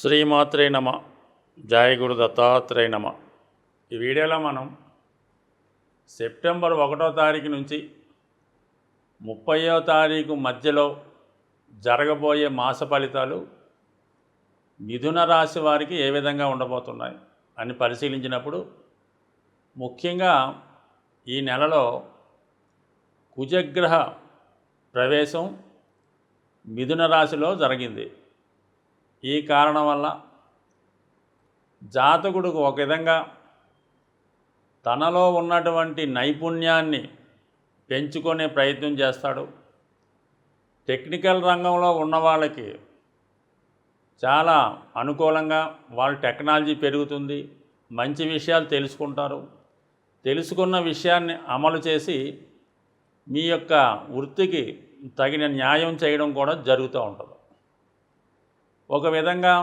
శ్రీమాత్రే నమ. జయ గురు దత్తాత్రేయ నమ. ఈ వీడియోలో మనం సెప్టెంబర్ 1వ తారీఖు నుంచి 30వ తారీఖు మధ్యలో జరగబోయే మాస ఫలితాలు మిథున రాశి వారికి ఏ విధంగా ఉండబోతున్నాయి అని పరిశీలించినప్పుడు, ముఖ్యంగా ఈ నెలలో కుజగ్రహ ప్రవేశం మిథున రాశిలో జరిగింది. ఈ కారణం వల్ల జాతకుడికి ఒక విధంగా తనలో ఉన్నటువంటి నైపుణ్యాన్ని పెంచుకునే ప్రయత్నం చేస్తాడు. టెక్నికల్ రంగంలో ఉన్న వాళ్ళకి చాలా అనుకూలంగా వాళ్ళ టెక్నాలజీ పెరుగుతుంది, మంచి విషయాలు తెలుసుకుంటారు. తెలుసుకున్న విషయాన్ని అమలు చేసి మీ యొక్క వృత్తికి తగిన న్యాయం చేయడం కూడా జరుగుతూ ఉంటుంది. ఒక విధంగా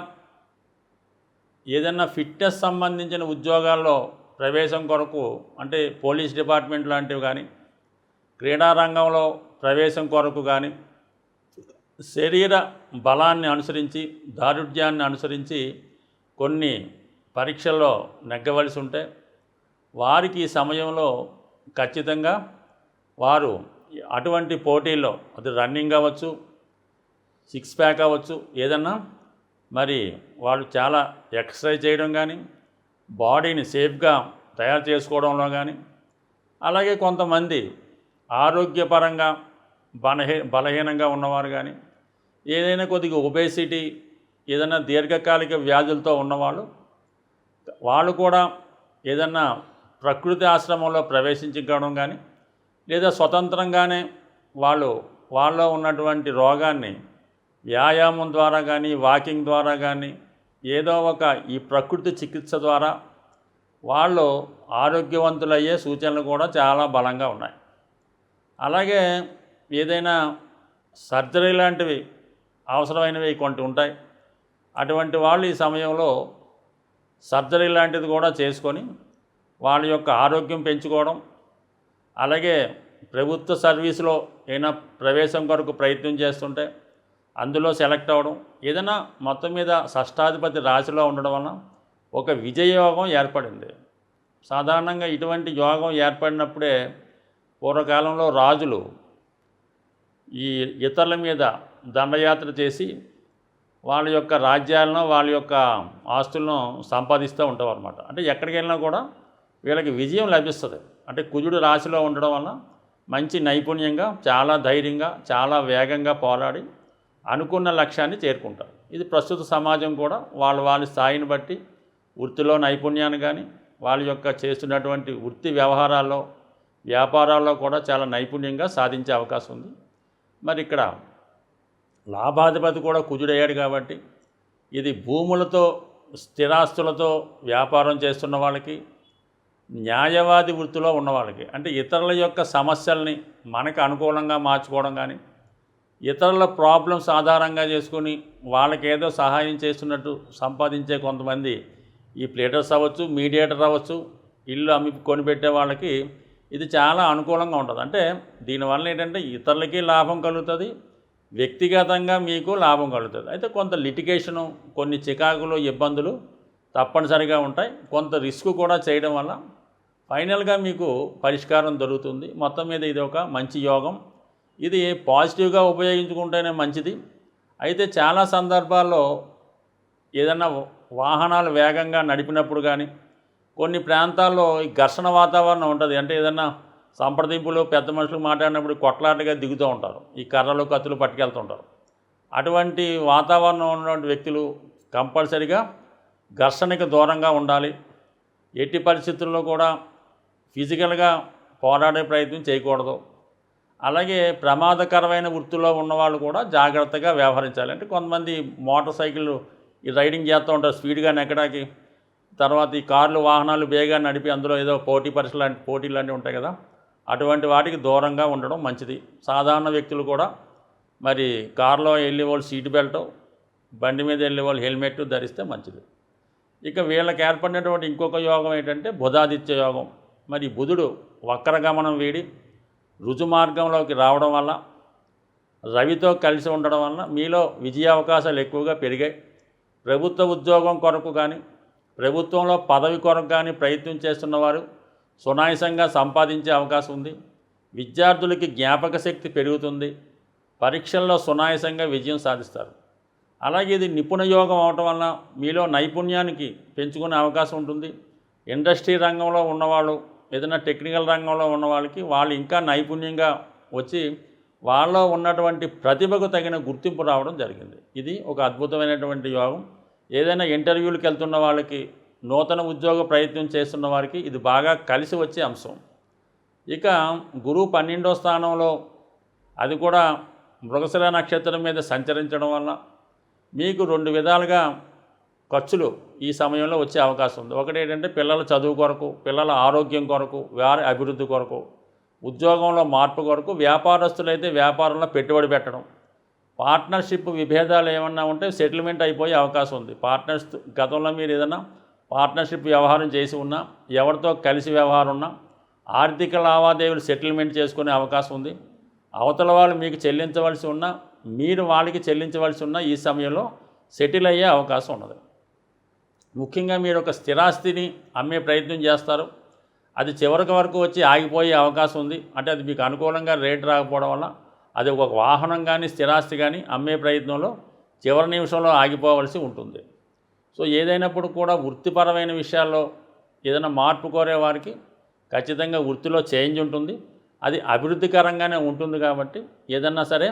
ఏదైనా ఫిట్నెస్ సంబంధించిన ఉద్యోగాల్లో ప్రవేశం కొరకు, అంటే పోలీస్ డిపార్ట్మెంట్ లాంటివి కానీ, క్రీడా రంగంలో ప్రవేశం కొరకు కానీ, శరీర బలాన్ని అనుసరించి దారుఢ్యాన్ని అనుసరించి కొన్ని పరీక్షల్లో నెగ్గవలసి ఉంటే వారికి ఈ సమయంలో ఖచ్చితంగా వారు అటువంటి పోటీల్లో, అది రన్నింగ్ అవ్వచ్చు, సిక్స్ ప్యాక్ అవ్వచ్చు, ఏదన్నా మరి వాళ్ళు చాలా ఎక్సర్సైజ్ చేయడం కానీ, బాడీని సేఫ్గా తయారు చేసుకోవడంలో కానీ, అలాగే కొంతమంది ఆరోగ్యపరంగా బలహీనంగా ఉన్నవారు కానీ, ఏదైనా కొద్దిగా ఒబేసిటీ, ఏదైనా దీర్ఘకాలిక వ్యాధులతో ఉన్నవాళ్ళు వాళ్ళు కూడా ఏదన్నా ప్రకృతి ఆశ్రమంలో ప్రవేశించుకోవడం కానీ, లేదా స్వతంత్రంగానే వాళ్ళలో ఉన్నటువంటి రోగాన్ని వ్యాయామం ద్వారా కానీ, వాకింగ్ ద్వారా కానీ, ఏదో ఒక ఈ ప్రకృతి చికిత్స ద్వారా వాళ్ళు ఆరోగ్యవంతులయ్యే సూచనలు కూడా చాలా బలంగా ఉన్నాయి. అలాగే ఏదైనా సర్జరీ లాంటివి అవసరమైనవి కొన్ని ఉంటాయి. అటువంటి వాళ్ళు ఈ సమయంలో సర్జరీ లాంటిది కూడా చేసుకొని వాళ్ళ యొక్క ఆరోగ్యం పెంచుకోవడం, అలాగే ప్రభుత్వ సర్వీసులో ఏదైనా ప్రవేశం కొరకు ప్రయత్నం చేస్తుంటే అందులో సెలెక్ట్ అవ్వడం, ఏదైనా మొత్తం మీద షష్టాధిపతి రాశిలో ఉండడం వలన ఒక విజయయోగం ఏర్పడింది. సాధారణంగా ఇటువంటి యోగం ఏర్పడినప్పుడే పూర్వకాలంలో రాజులు ఈ ఇతరుల మీద దండయాత్ర చేసి వాళ్ళ యొక్క రాజ్యాలను, వాళ్ళ యొక్క ఆస్తులను సంపాదిస్తూ ఉంటారు అన్నమాట. అంటే ఎక్కడికి వెళ్ళినా కూడా వీళ్ళకి విజయం లభిస్తుంది. అంటే కుజుడు రాశిలో ఉండడం వల్ల మంచి నైపుణ్యంగా, చాలా ధైర్యంగా, చాలా వేగంగా పోరాడి అనుకున్న లక్ష్యాన్ని చేరుకుంటారు. ఇది ప్రస్తుత సమాజం కూడా వాళ్ళ స్థాయిని బట్టి వృత్తిలో నైపుణ్యాన్ని కానీ, వాళ్ళ యొక్క చేస్తున్నటువంటి వృత్తి వ్యవహారాల్లో, వ్యాపారాల్లో కూడా చాలా నైపుణ్యంగా సాధించే అవకాశం ఉంది. మరి ఇక్కడ లాభాధిపతి కూడా కుజుడయ్యాడు కాబట్టి ఇది భూములతో, స్థిరాస్తులతో వ్యాపారం చేస్తున్న వాళ్ళకి, న్యాయవాది వృత్తిలో ఉన్న వాళ్ళకి, అంటే ఇతరుల యొక్క సమస్యల్ని మనకు అనుకూలంగా మార్చుకోవడం కానీ, ఇతరుల ప్రాబ్లమ్స్ ఆధారంగా చేసుకొని వాళ్ళకి ఏదో సహాయం చేస్తున్నట్టు సంపాదించే కొంతమంది ఈ ప్లేటర్స్ అవ్వచ్చు, మీడియేటర్ అవ్వచ్చు, ఇల్లు అమ్మి కొనిపెట్టే వాళ్ళకి ఇది చాలా అనుకూలంగా ఉంటుంది. అంటే దీనివల్ల ఏంటంటే ఇతరులకి లాభం కలుగుతుంది, వ్యక్తిగతంగా మీకు లాభం కలుగుతుంది. అయితే కొంత లిటిగేషను, కొన్ని చికాకులు, ఇబ్బందులు తప్పనిసరిగా ఉంటాయి. కొంత రిస్క్ కూడా చేయడం వల్ల ఫైనల్గా మీకు పరిష్కారం దొరుకుతుంది. మొత్తం మీద ఇది ఒక మంచి యోగం. ఇది పాజిటివ్గా ఉపయోగించుకుంటేనే మంచిది. అయితే చాలా సందర్భాల్లో ఏదైనా వాహనాలు వేగంగా నడిపినప్పుడు కానీ, కొన్ని ప్రాంతాల్లో ఈ ఘర్షణ వాతావరణం ఉంటుంది. అంటే ఏదైనా సంప్రదింపులు, పెద్ద మనుషులు మాట్లాడినప్పుడు కొట్లాటగా దిగుతూ ఉంటారు, ఈ కర్రలు కత్తులు పట్టుకెళ్తుంటారు. అటువంటి వాతావరణం ఉన్నటువంటి వ్యక్తులు కంపల్సరిగా ఘర్షణకి దూరంగా ఉండాలి. ఎట్టి పరిస్థితుల్లో కూడా ఫిజికల్గా పోరాడే ప్రయత్నం చేయకూడదు. అలాగే ప్రమాదకరమైన వృత్తిలో ఉన్నవాళ్ళు కూడా జాగ్రత్తగా వ్యవహరించాలి. అంటే కొంతమంది మోటార్ సైకిళ్ళు ఈ రైడింగ్ చేస్తూ ఉంటారు స్పీడ్గా నెక్కడానికి, తర్వాత ఈ కార్లు, వాహనాలు బేగా నడిపి అందులో ఏదో పోటీ లాంటివి ఉంటాయి కదా, అటువంటి వాటికి దూరంగా ఉండడం మంచిది. సాధారణ వ్యక్తులు కూడా మరి కారులో వెళ్ళే వాళ్ళు సీట్ బెల్ట్, బండి మీద వెళ్ళే వాళ్ళు హెల్మెట్ ధరిస్తే మంచిది. ఇక వీళ్ళకి ఏర్పడినటువంటి ఇంకొక యోగం ఏంటంటే బుధాదిత్య యోగం. మరి బుధుడు వక్రగమనం వీడి రుజు మార్గంలోకి రావడం వల్ల, రవితో కలిసి ఉండడం వల్ల మీలో విజయావకాశాలు ఎక్కువగా పెరిగాయి. ప్రభుత్వ ఉద్యోగం కొరకు కానీ ప్రభుత్వంలో పదవి కొరకు కానీ ప్రయత్నం చేస్తున్నవారు సునాయాసంగా సంపాదించే అవకాశం ఉంది. విద్యార్థులకి జ్ఞాపక శక్తి పెరుగుతుంది. పరీక్షల్లో సునాయాసంగా విజయం సాధిస్తారు. అలాగే ఇది నిపుణ యోగం అవటం వలన మీలో నైపుణ్యానికి పెంచుకునే అవకాశం ఉంటుంది. ఇండస్ట్రీ రంగంలో ఉన్నవాళ్ళు, ఏదైనా టెక్నికల్ రంగంలో ఉన్న వాళ్ళకి వాళ్ళు ఇంకా నైపుణ్యంగా వచ్చి వాళ్ళలో ఉన్నటువంటి ప్రతిభకు తగిన గుర్తింపు రావడం జరిగింది. ఇది ఒక అద్భుతమైనటువంటి యోగం. ఏదైనా ఇంటర్వ్యూలకు వెళ్తున్న వాళ్ళకి, నూతన ఉద్యోగ ప్రయత్నం చేస్తున్న వారికి ఇది బాగా కలిసి వచ్చే అంశం. ఇక గురువు 12వ స్థానంలో, అది కూడా మృగశిర నక్షత్రం మీద సంచరించడం వల్ల మీకు 2 విధాలుగా ఖర్చులు ఈ సమయంలో వచ్చే అవకాశం ఉంది. ఒకటి ఏంటంటే పిల్లల చదువు కొరకు, పిల్లల ఆరోగ్యం కొరకు, వారి అభివృద్ధి కొరకు, ఉద్యోగంలో మార్పు కొరకు, వ్యాపారస్తులైతే వ్యాపారంలో పెట్టుబడి పెట్టడం, పార్ట్నర్షిప్ విభేదాలు ఏమన్నా ఉంటే సెటిల్మెంట్ అయిపోయే అవకాశం ఉంది. పార్ట్నర్స్ గతంలో మీరు ఏదైనా పార్ట్నర్షిప్ వ్యవహారం చేసి ఉన్నా, ఎవరితో కలిసి వ్యవహారం ఉన్నా ఆర్థిక లావాదేవీలు సెటిల్మెంట్ చేసుకునే అవకాశం ఉంది. అవతల వాళ్ళు మీకు చెల్లించవలసి ఉన్నా, మీరు వాళ్ళకి చెల్లించవలసి ఉన్నా ఈ సమయంలో సెటిల్ అయ్యే అవకాశం ఉన్నది. ముఖ్యంగా మీరు ఒక స్థిరాస్తిని అమ్మే ప్రయత్నం చేస్తారు. అది చివరికి వరకు వచ్చి ఆగిపోయే అవకాశం ఉంది. అంటే అది మీకు అనుకూలంగా రేటు రాకపోవడం వల్ల అది ఒక వాహనం కానీ స్థిరాస్తి కానీ అమ్మే ప్రయత్నంలో చివరి నిమిషంలో ఆగిపోవలసి ఉంటుంది. సో ఏదైనప్పుడు కూడా వృత్తిపరమైన విషయాల్లో ఏదైనా మార్పు కోరే వారికి ఖచ్చితంగా వృత్తిలో చేంజ్ ఉంటుంది. అది అభివృద్ధికరంగానే ఉంటుంది. కాబట్టి ఏదన్నా సరే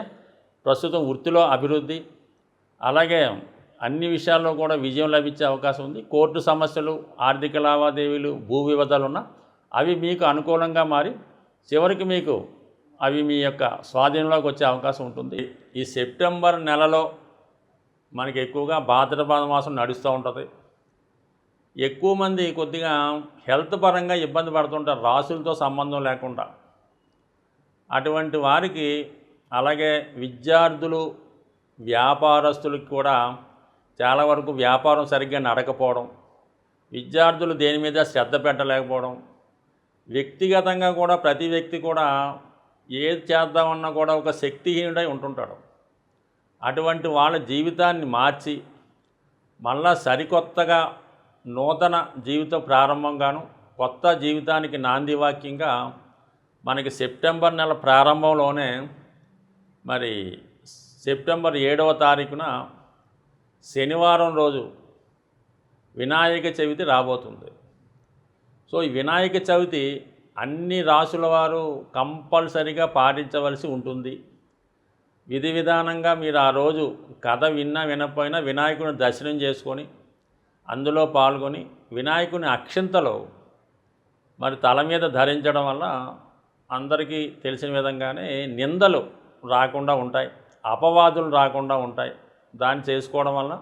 ప్రస్తుతం వృత్తిలో అభివృద్ధి, అలాగే అన్ని విషయాల్లో కూడా విజయం లభించే అవకాశం ఉంది. కోర్టు సమస్యలు, ఆర్థిక లావాదేవీలు, భూ వివాదాలు ఉన్నా అవి మీకు అనుకూలంగా మారి చివరికి మీకు అవి మీ యొక్క స్వాధీనంలోకి వచ్చే అవకాశం ఉంటుంది. ఈ సెప్టెంబర్ నెలలో మనకి ఎక్కువగా భాద్రపద మాసం నడుస్తూ ఉంటుంది. ఎక్కువ మంది కొద్దిగా హెల్త్ పరంగా ఇబ్బంది పడుతుంటారు, రాసులతో సంబంధం లేకుండా. అటువంటి వారికి, అలాగే విద్యార్థులు, వ్యాపారస్తులకు కూడా చాలా వరకు వ్యాపారం సరిగ్గా నడకపోవడం, విద్యార్థులు దేని మీద శ్రద్ధ పెట్టలేకపోవడం, వ్యక్తిగతంగా కూడా ప్రతి వ్యక్తి కూడా ఏది చేద్దామన్నా కూడా ఒక శక్తిహీనుడై ఉంటుంటాడు. అటువంటి వాళ్ళ జీవితాన్ని మార్చి మళ్ళా సరికొత్తగా నూతన జీవిత ప్రారంభంగాను, కొత్త జీవితానికి నాంది వాక్యంగా మనకి సెప్టెంబర్ నెల ప్రారంభంలోనే మరి సెప్టెంబర్ 7వ తారీఖున శనివారం రోజు వినాయక చవితి రాబోతుంది. సో ఈ వినాయక చవితి అన్ని రాసుల వారు కంపల్సరిగా పాటించవలసి ఉంటుంది. విధి విధానంగా మీరు ఆ రోజు కథ విన్నా వినకపోయినా వినాయకుని దర్శనం చేసుకొని అందులో పాల్గొని వినాయకుని అక్షింతలు మరి తల మీద ధరించడం వల్ల అందరికీ తెలిసిన విధంగానే నిందలు రాకుండా ఉంటాయి, అపవాదులు రాకుండా ఉంటాయి. దాన్ని చేసుకోవడం వల్ల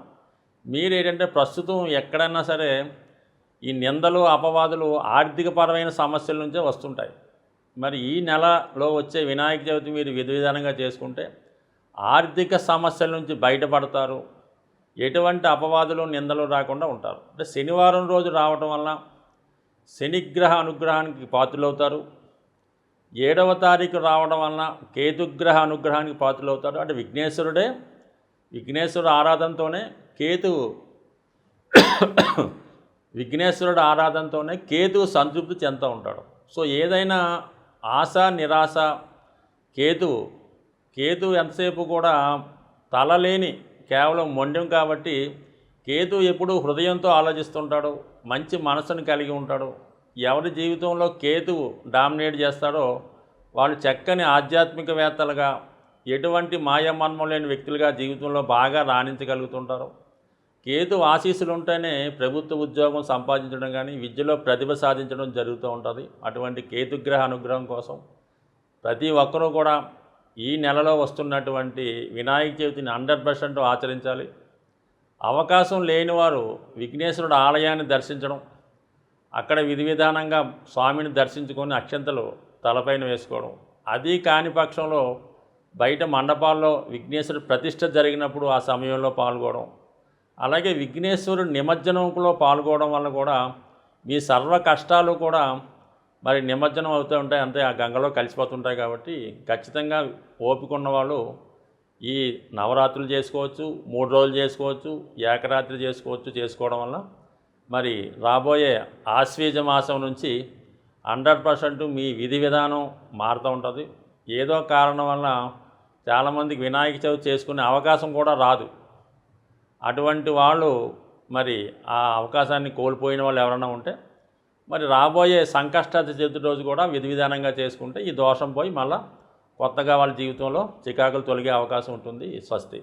మీరు ఏంటంటే ప్రస్తుతం ఎక్కడైనా సరే ఈ నిందలు, అపవాదులు ఆర్థికపరమైన సమస్యల నుంచే వస్తుంటాయి. మరి ఈ నెలలో వచ్చే వినాయక చవితి మీరు విధి విధానంగా చేసుకుంటే ఆర్థిక సమస్యల నుంచి బయటపడతారు. ఎటువంటి అపవాదులు, నిందలు రాకుండా ఉంటారు. అంటే శనివారం రోజు రావటం వల్ల శనిగ్రహ అనుగ్రహానికి పాత్రులవుతారు. 7వ తారీఖు రావడం వలన కేతుగ్రహ అనుగ్రహానికి పాత్రులవుతారు. అంటే విఘ్నేశ్వరుడు ఆరాధనతోనే విఘ్నేశ్వరుడు ఆరాధనతోనే కేతువు సంతృప్తి చెందుతూ ఉంటాడు. సో ఏదైనా ఆశ, నిరాశ, కేతువు ఎంతసేపు కూడా తలలేని కేవలం మొండెం. కాబట్టి కేతువు ఎప్పుడూ హృదయంతో ఆలోచిస్తుంటాడు, మంచి మనసును కలిగి ఉంటాడు. ఎవరి జీవితంలో కేతువు డామినేట్ చేస్తాడో వాళ్ళు చక్కని ఆధ్యాత్మికవేత్తలుగా, ఎటువంటి మాయమర్మం లేని వ్యక్తులుగా జీవితంలో బాగా రాణించగలుగుతుంటారు. కేతు ఆశీస్సులు ఉంటేనే ప్రభుత్వ ఉద్యోగం సంపాదించడం కానీ, విద్యలో ప్రతిభ సాధించడం జరుగుతూ ఉంటుంది. అటువంటి కేతుగ్రహ అనుగ్రహం కోసం ప్రతి ఒక్కరూ కూడా ఈ నెలలో వస్తున్నటువంటి వినాయక చవితిని 100% ఆచరించాలి. అవకాశం లేని వారు విఘ్నేశ్వరుడు ఆలయాన్ని దర్శించడం, అక్కడ విధి విధానంగా స్వామిని దర్శించుకొని అక్షంతలు తలపైన వేసుకోవడం. అది కాని పక్షంలో బయట మండపాల్లో విఘ్నేశ్వరుడు ప్రతిష్ఠ జరిగినప్పుడు ఆ సమయంలో పాల్గొనడం, అలాగే విఘ్నేశ్వరుడు నిమజ్జనంలో పాల్గొనడం వల్ల కూడా మీ సర్వ కష్టాలు కూడా మరి నిమజ్జనం అవుతూ ఉంటాయి, అంతే ఆ గంగలో కలిసిపోతుంటాయి. కాబట్టి ఖచ్చితంగా ఓపిక ఉన్నవాళ్ళు ఈ నవరాత్రులు చేసుకోవచ్చు, 3 రోజులు చేసుకోవచ్చు, ఏకరాత్రి చేసుకోవడం వల్ల మరి రాబోయే ఆశ్వీజ మాసం నుంచి 100% మీ విధి విధానం మారుతూ ఉంటుంది. ఏదో కారణం వల్ల చాలామందికి వినాయక చవితి చేసుకునే అవకాశం కూడా రాదు. అటువంటి వాళ్ళు మరి ఆ అవకాశాన్ని కోల్పోయిన వాళ్ళు ఎవరైనా ఉంటే మరి రాబోయే సంకష్ట చతుర్థి రోజు కూడా విధి విధానంగా చేసుకుంటే ఈ దోషం పోయి మళ్ళీ కొత్తగా వాళ్ళ జీవితంలో చికాకులు తొలగే అవకాశం ఉంటుంది. స్వస్తి.